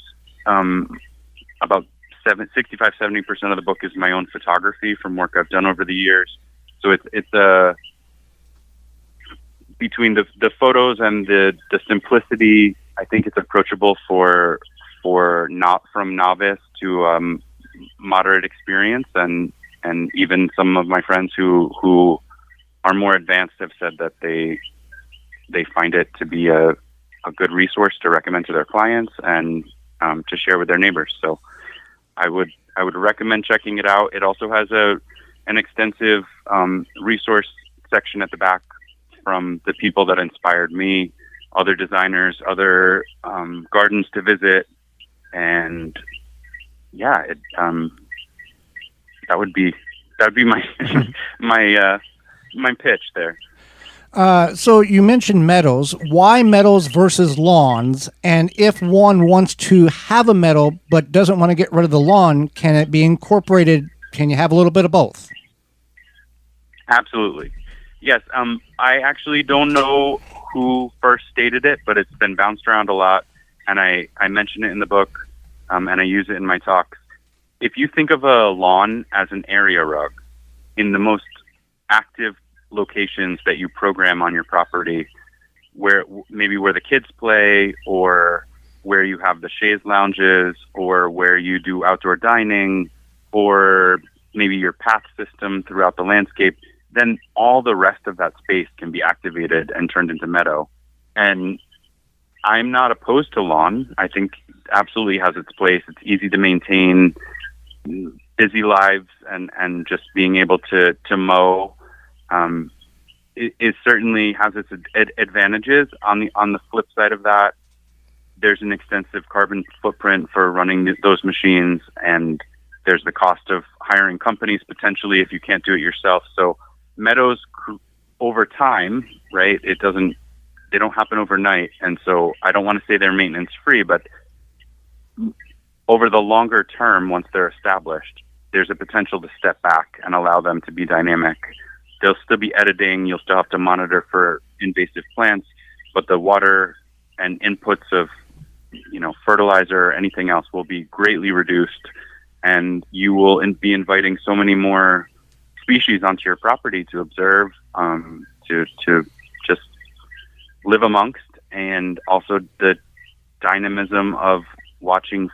Speaker 5: about 65-70% of the book is my own photography from work I've done over the years. So it's between the photos and the simplicity, I think it's approachable for not from novice to moderate experience, and even some of my friends who are more advanced have said that they find it to be a good resource to recommend to their clients and to share with their neighbors. So I would recommend checking it out. It also has an extensive resource section at the back from the people that inspired me, other designers, other gardens to visit, and yeah, that would be my my pitch there.
Speaker 2: So you mentioned meadows. Why meadows versus lawns? And if one wants to have a meadow but doesn't want to get rid of the lawn, can it be incorporated? Can you have a little bit of both?
Speaker 5: Absolutely. Yes. I actually don't know who first stated it, but it's been bounced around a lot, and I mention it in the book, and I use it in my talks. If you think of a lawn as an area rug, in the most active locations that you program on your property, where the kids play, or where you have the chaise lounges, or where you do outdoor dining, or maybe your path system throughout the landscape, then all the rest of that space can be activated and turned into meadow. And I'm not opposed to lawn. I think absolutely has its place. It's easy to maintain, busy lives, and just being able to mow. It certainly has its advantages. On the flip side of that, there's an extensive carbon footprint for running those machines, and there's the cost of hiring companies potentially if you can't do it yourself. So meadows over time, right? They don't happen overnight, and so I don't want to say they're maintenance free, but over the longer term, once they're established, there's a potential to step back and allow them to be dynamic. They'll still be editing. You'll still have to monitor for invasive plants, but the water and inputs of, fertilizer or anything else will be greatly reduced, and you will be inviting so many more species onto your property to observe, to just live amongst, and also the dynamism of watching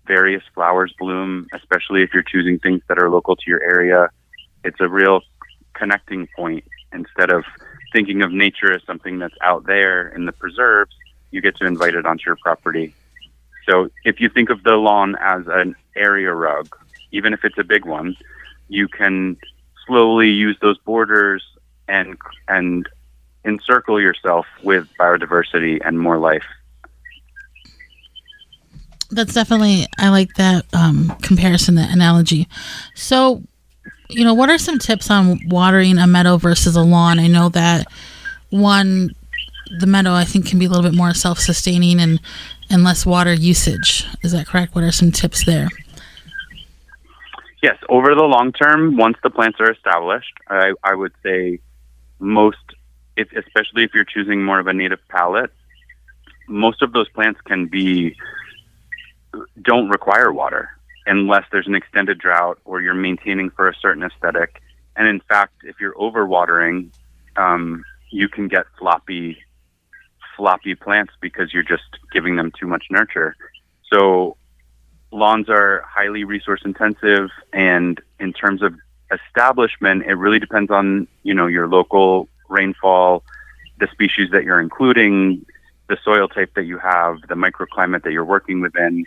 Speaker 5: various flowers bloom, especially if you're choosing things that are local to your area. It's a real connecting point. Instead of thinking of nature as something that's out there in the preserves, you get to invite it onto your property. So if you think of the lawn as an area rug, even if it's a big one, you can slowly use those borders and encircle yourself with biodiversity and more life.
Speaker 4: That's definitely, I like that comparison, that analogy. So, what are some tips on watering a meadow versus a lawn? I know that the meadow, I think, can be a little bit more self-sustaining and less water usage. Is that correct? What are some tips there?
Speaker 5: Yes, over the long term, once the plants are established, I would say especially if you're choosing more of a native palette, most of those plants don't require water unless there's an extended drought or you're maintaining for a certain aesthetic. And in fact, if you're overwatering, you can get floppy plants because you're just giving them too much nurture. So lawns are highly resource intensive, and in terms of establishment, it really depends on, your local rainfall, the species that you're including, the soil type that you have, the microclimate that you're working within,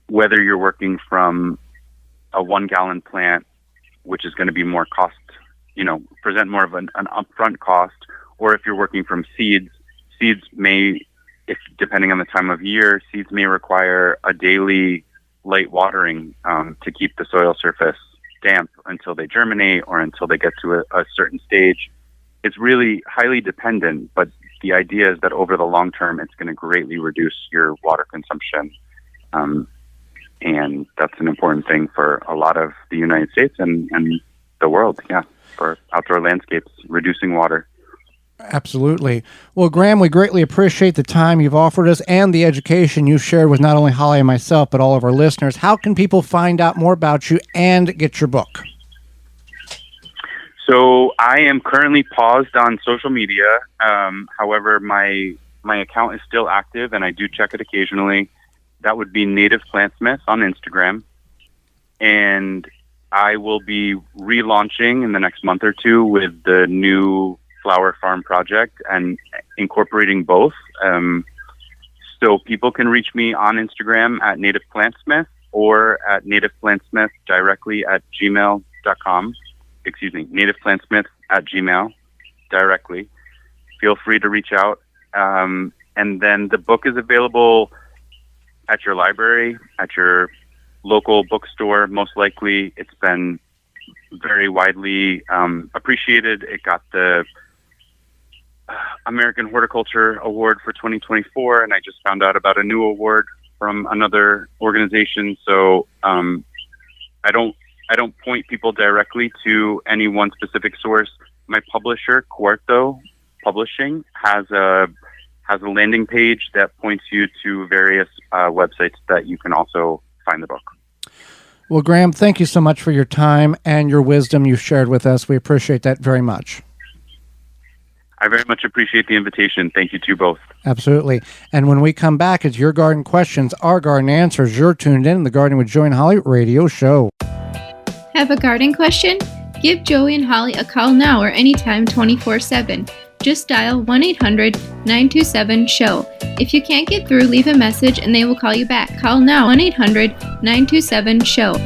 Speaker 5: whether you're working from a 1 gallon plant, which is going to be more cost, present more of an upfront cost, or if you're working from seeds may, depending on the time of year, seeds may require a daily light watering to keep the soil surface damp until they germinate or until they get to a certain stage. It's really highly dependent, but the idea is that over the long term, it's going to greatly reduce your water consumption. And that's an important thing for a lot of the United States and the world, for outdoor landscapes, reducing water.
Speaker 2: Absolutely. Well, Graham, we greatly appreciate the time you've offered us and the education you've shared with not only Holly and myself, but all of our listeners. How can people find out more about you and get your book?
Speaker 5: So I am currently paused on social media. However, my account is still active, and I do check it occasionally. That would be Native Plantsmith on Instagram. And I will be relaunching in the next month or two with the new flower farm project and incorporating both. So people can reach me on Instagram at Native Plantsmith or at Native Plantsmith directly at gmail.com. Native Plantsmith at Gmail directly. Feel free to reach out. And then the book is available at your library, at your local bookstore. Most likely, it's been very widely appreciated. It got the American Horticulture Award for 2024, and I just found out about a new award from another organization. So I don't point people directly to any one specific source. My publisher, Cuarto Publishing, has a landing page that points you to various websites that you can also find the book.
Speaker 2: Well, Graham, thank you so much for your time and your wisdom you shared with us. We appreciate that very much.
Speaker 5: I very much appreciate the invitation. Thank you to you both.
Speaker 2: Absolutely. And when we come back, it's Your Garden Questions, Our Garden Answers. You're tuned in to the Gardening with Joey and Holly radio show.
Speaker 3: Have a garden question? Give Joey and Holly a call now or anytime 24/7. Just dial 1-800-927-SHOW. If you can't get through, leave a message and they will call you back. Call now, 1-800-927-SHOW.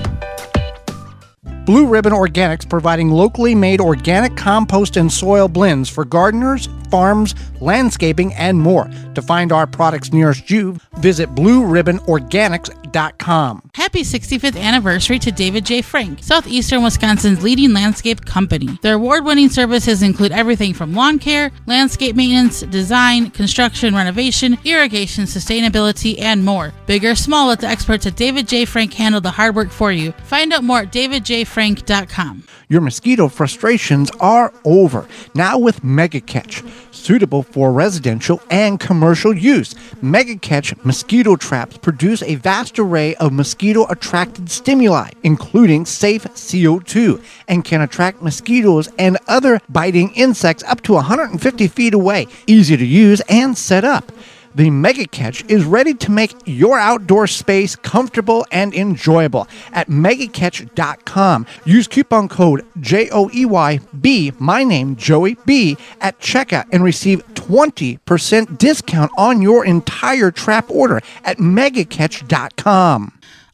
Speaker 2: Blue Ribbon Organics, providing locally made organic compost and soil blends for gardeners, farms, landscaping, and more. To find our products nearest you, visit blueribbonorganics.com.
Speaker 4: Happy 65th anniversary to David J. Frank, Southeastern Wisconsin's leading landscape company. Their award-winning services include everything from lawn care, landscape maintenance, design, construction, renovation, irrigation, sustainability, and more. Big or small, let the experts at David J. Frank handle the hard work for you. Find out more at davidjfrank.com.
Speaker 2: Your mosquito frustrations are over. Now with Mega Catch, suitable for residential and commercial use. Mega Catch mosquito traps produce a vast array of mosquito-attracted stimuli, including safe CO2, and can attract mosquitoes and other biting insects up to 150 feet away. Easy to use and set up. The Mega Catch is ready to make your outdoor space comfortable and enjoyable at megacatch.com. Use coupon code JOEYB, my name Joey B, at checkout and receive 20% discount on your entire trap order at megacatch.com.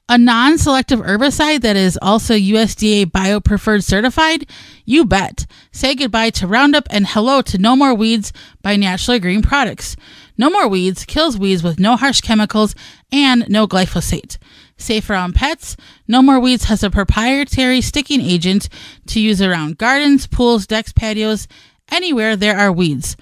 Speaker 4: A non-selective herbicide that is also USDA Bio-Preferred certified? You bet. Say goodbye to Roundup and hello to No More Weeds by Naturally Green Products. No More Weeds kills weeds with no harsh chemicals and no glyphosate. Safe around pets, No More Weeds has a proprietary sticking agent to use around gardens, pools, decks, patios, anywhere there are weeds.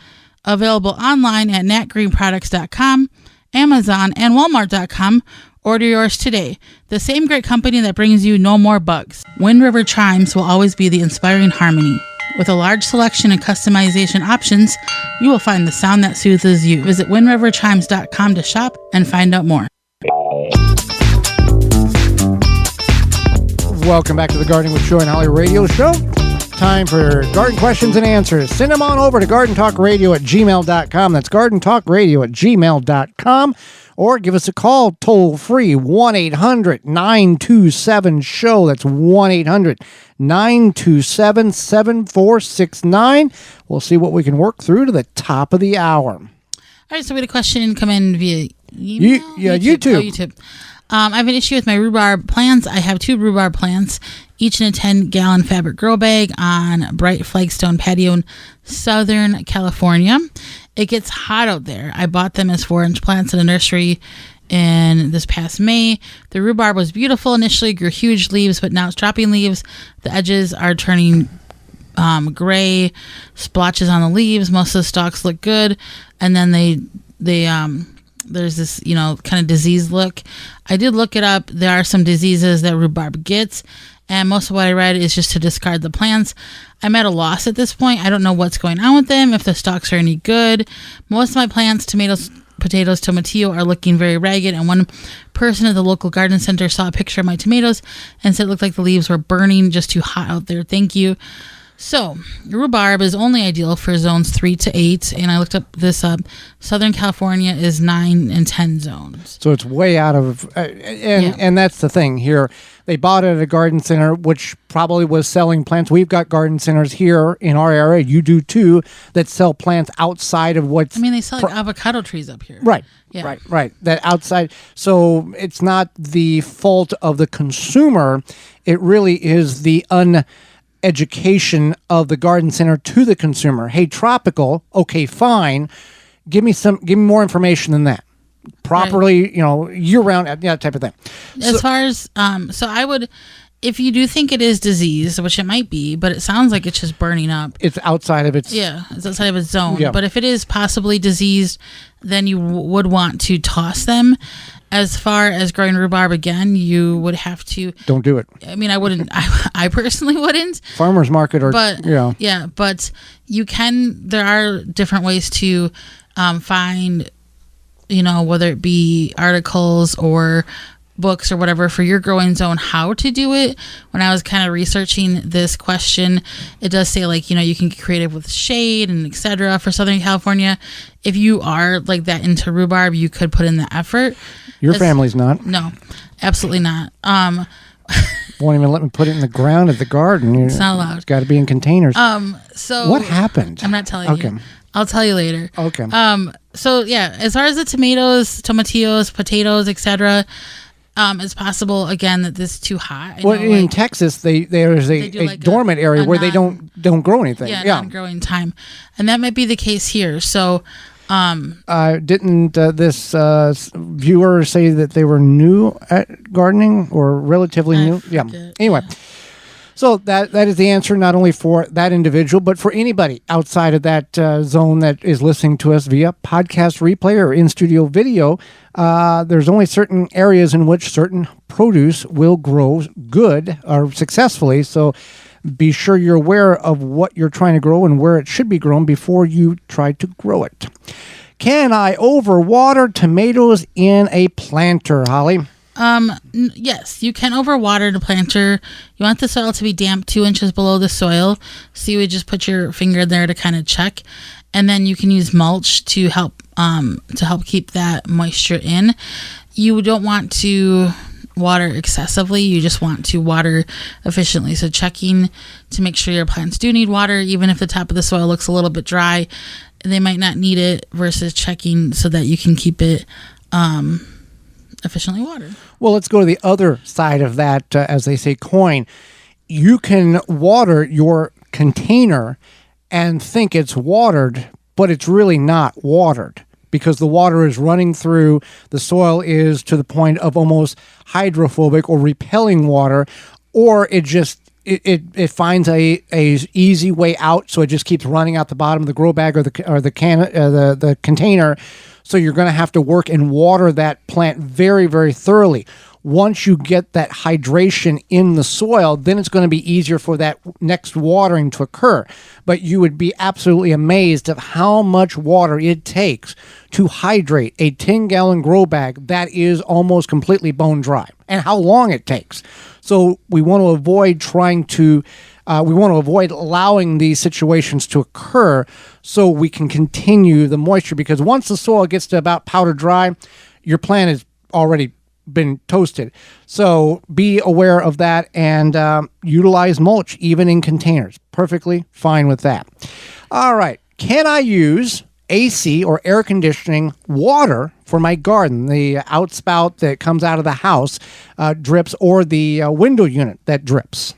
Speaker 4: Available online at natgreenproducts.com, Amazon, and Walmart.com. Order yours today. The same great company that brings you No More Bugs. Wind River Chimes will always be the inspiring harmony. With a large selection and customization options, you will find the sound that soothes you. Visit windriverchimes.com to shop and find out more.
Speaker 2: Welcome back to the Gardening with Joy and Holly radio show. Time for garden questions and answers. Send them on over to gardentalkradio@gmail.com. That's gardentalkradio@gmail.com. Or give us a call toll free, 1-800-927-SHOW. That's 1-800-927-7469. We'll see what we can work through to the top of the hour.
Speaker 4: All right, so we had a question come in via email?
Speaker 2: YouTube.
Speaker 4: Oh, YouTube. I have an issue with my rhubarb plants. I have 2 rhubarb plants, each in a 10-gallon fabric grow bag on bright flagstone patio in Southern California. It gets hot out there. I bought them as 4-inch plants at a nursery in this past May. The rhubarb was beautiful initially, grew huge leaves, but now it's dropping leaves. The edges are turning gray, splotches on the leaves. Most of the stalks look good, and then there's this, kind of disease look. I did look it up. There are some diseases that rhubarb gets, and most of what I read is just to discard the plants. I'm at a loss at this point. I don't know what's going on with them, if the stalks are any good. Most of my plants, tomatoes, potatoes, tomatillo, are looking very ragged, and one person at the local garden center saw a picture of my tomatoes and said it looked like the leaves were burning, just too hot out there. Thank you. So, rhubarb is only ideal for zones 3 to 8, and I looked this up. Southern California is 9 and 10 zones.
Speaker 2: So it's way out of, and that's the thing here. They bought it at a garden center, which probably was selling plants. We've got garden centers here in our area. You do too, that sell plants outside of what's.
Speaker 4: I mean, they sell like avocado trees up here.
Speaker 2: Right.
Speaker 4: Yeah.
Speaker 2: Right. That outside. So it's not the fault of the consumer. It really is the education of the garden center to the consumer. Hey, tropical, okay, fine. Give me more information than that. Properly, year round, type of thing.
Speaker 4: As far as so I would, if you do think it is disease, which it might be, but it sounds like it's just burning up.
Speaker 2: It's outside of its
Speaker 4: it's outside of its zone.
Speaker 2: Yeah.
Speaker 4: But if it is possibly diseased, then you would want to toss them. As far as growing rhubarb again, you would have to.
Speaker 2: Don't do it.
Speaker 4: I mean, I wouldn't. I personally wouldn't.
Speaker 2: Farmers market,
Speaker 4: but you can. There are different ways to find, whether it be articles or books or whatever for your growing zone, how to do it. When I was kind of researching this question, it does say you can get creative with shade and etc. for Southern California. If you are like that into rhubarb, you could put in the effort.
Speaker 2: Your family's not.
Speaker 4: No, absolutely not.
Speaker 2: Won't even let me put it in the ground at the garden.
Speaker 4: It's not allowed. It's
Speaker 2: got to be in containers.
Speaker 4: So
Speaker 2: what happened?
Speaker 4: I'm not telling you.
Speaker 2: Okay.
Speaker 4: I'll tell you later.
Speaker 2: Okay.
Speaker 4: So yeah, as far as the tomatoes, tomatillos, potatoes, etc., It's possible again that this is too hot.
Speaker 2: Well, in Texas, there's a
Speaker 4: like
Speaker 2: dormant area where they don't grow anything.
Speaker 4: Yeah, non-growing time, and that might be the case here. So,
Speaker 2: didn't this viewer say that they were new at gardening or relatively new?
Speaker 4: Forget,
Speaker 2: Anyway.
Speaker 4: yeah.
Speaker 2: So that is the answer, not only for that individual, but for anybody outside of that zone that is listening to us via podcast replay or in-studio video. There's only certain areas in which certain produce will grow good or successfully. So be sure you're aware of what you're trying to grow and where it should be grown before you try to grow it. Can I overwater tomatoes in a planter, Holly?
Speaker 4: Yes, you can overwater the planter. You want the soil to be damp 2 inches below the soil. So you would just put your finger there to kind of check. And then you can use mulch to help keep that moisture in. You don't want to water excessively. You just want to water efficiently. So checking to make sure your plants do need water, even if the top of the soil looks a little bit dry, they might not need it, versus checking so that you can keep it efficiently watered.
Speaker 2: Well, let's go to the other side of that, as they say, coin. You can water your container and think it's watered, but it's really not watered because the water is running through, the soil is to the point of almost hydrophobic or repelling water, or it just it finds a easy way out, so it just keeps running out the bottom of the grow bag or the container. So you're going to have to work and water that plant very, very thoroughly. Once you get that hydration in the soil, then it's going to be easier for that next watering to occur. But you would be absolutely amazed at how much water it takes to hydrate a 10-gallon grow bag that is almost completely bone dry, and how long it takes. So we want to avoid allowing these situations to occur so we can continue the moisture, because once the soil gets to about powder dry, your plant has already been toasted. So be aware of that and utilize mulch even in containers. Perfectly fine with that. All right. Can I use AC or air conditioning water for my garden? The outspout that comes out of the house drips, or the window unit that drips?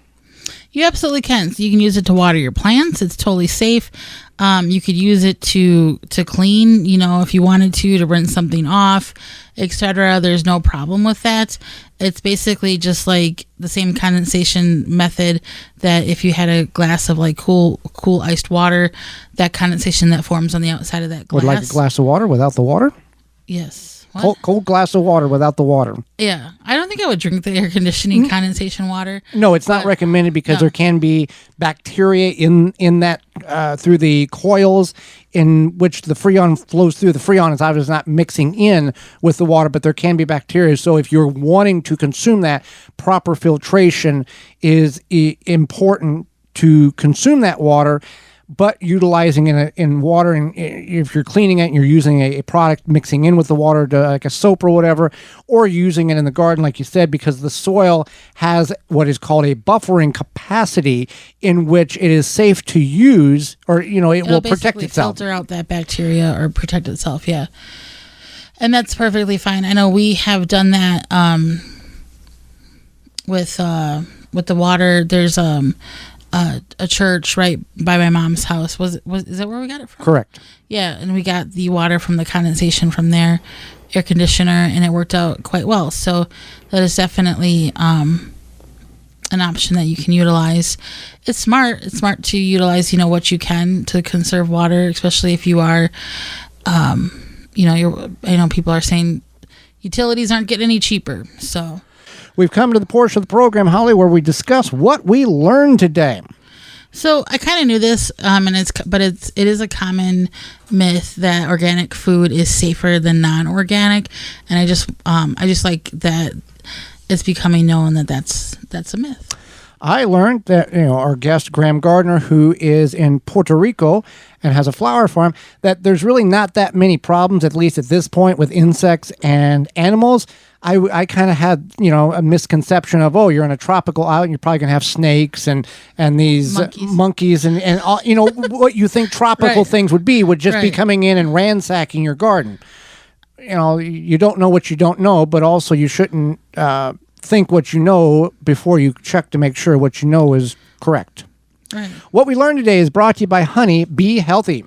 Speaker 4: You absolutely can. So you can use it to water your plants. It's totally safe. You could use it to clean, if you wanted to rinse something off, etc. There's no problem with that. It's basically just like the same condensation method that if you had a glass of like cool iced water, that condensation that forms on the outside of that glass.
Speaker 2: Would like a glass of water without the water?
Speaker 4: Yes. What?
Speaker 2: Cold glass of water without the water.
Speaker 4: Yeah. I don't think I would drink the air conditioning condensation water.
Speaker 2: No, it's not recommended because there can be bacteria in that through the coils in which the Freon flows through. The Freon is obviously not mixing in with the water, but there can be bacteria. So if you're wanting to consume that, proper filtration is important to consume that water. But utilizing it in water, and if you're cleaning it and you're using a product mixing in with the water, like a soap or whatever, or using it in the garden, like you said, because the soil has what is called a buffering capacity in which it is safe to use, or it will protect itself.
Speaker 4: Filter out that bacteria or protect itself, yeah. And that's perfectly fine. I know we have done that with the water. There's a church right by my mom's house. Is that where we got it from?
Speaker 2: Correct.
Speaker 4: Yeah, and we got the water from the condensation from their air conditioner, and it worked out quite well. So that is definitely an option that you can utilize. It's smart. It's smart to utilize, what you can to conserve water, especially if you are, I know people are saying utilities aren't getting any cheaper, so.
Speaker 2: We've come to the portion of the program, Holly, where we discuss what we learned today.
Speaker 4: So I kind of knew this, it is a common myth that organic food is safer than non-organic, and I just like that it's becoming known that that's a myth.
Speaker 2: I learned that our guest Graham Gardner, who is in Puerto Rico and has a flower farm, that there's really not that many problems, at least at this point, with insects and animals. I kind of had, a misconception of, you're in a tropical island, you're probably going to have snakes and these monkeys and all, what you think tropical things would just be coming in and ransacking your garden. you don't know what you don't know, but also you shouldn't think what you know before you check to make sure what you know is correct.
Speaker 4: Right.
Speaker 2: What we learned today is brought to you by Honey Bee Healthy.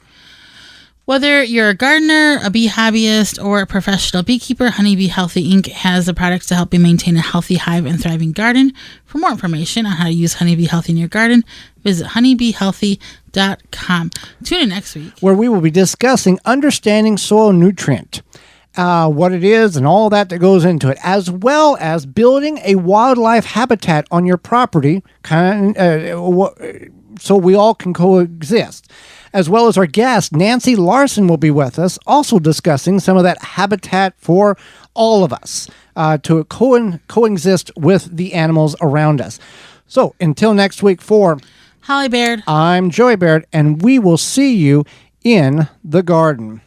Speaker 4: Whether you're a gardener, a bee hobbyist, or a professional beekeeper, Honey Bee Healthy Inc. has the products to help you maintain a healthy hive and thriving garden. For more information on how to use Honey Bee Healthy in your garden, visit honeybeehealthy.com. Tune in next week,
Speaker 2: where we will be discussing understanding soil nutrient, what it is and all that goes into it, as well as building a wildlife habitat on your property, so we all can coexist. As well as our guest, Nancy Larson, will be with us, also discussing some of that habitat for all of us to coexist with the animals around us. So until next week, for
Speaker 4: Holly Baird,
Speaker 2: I'm Joey Baird, and we will see you in the garden.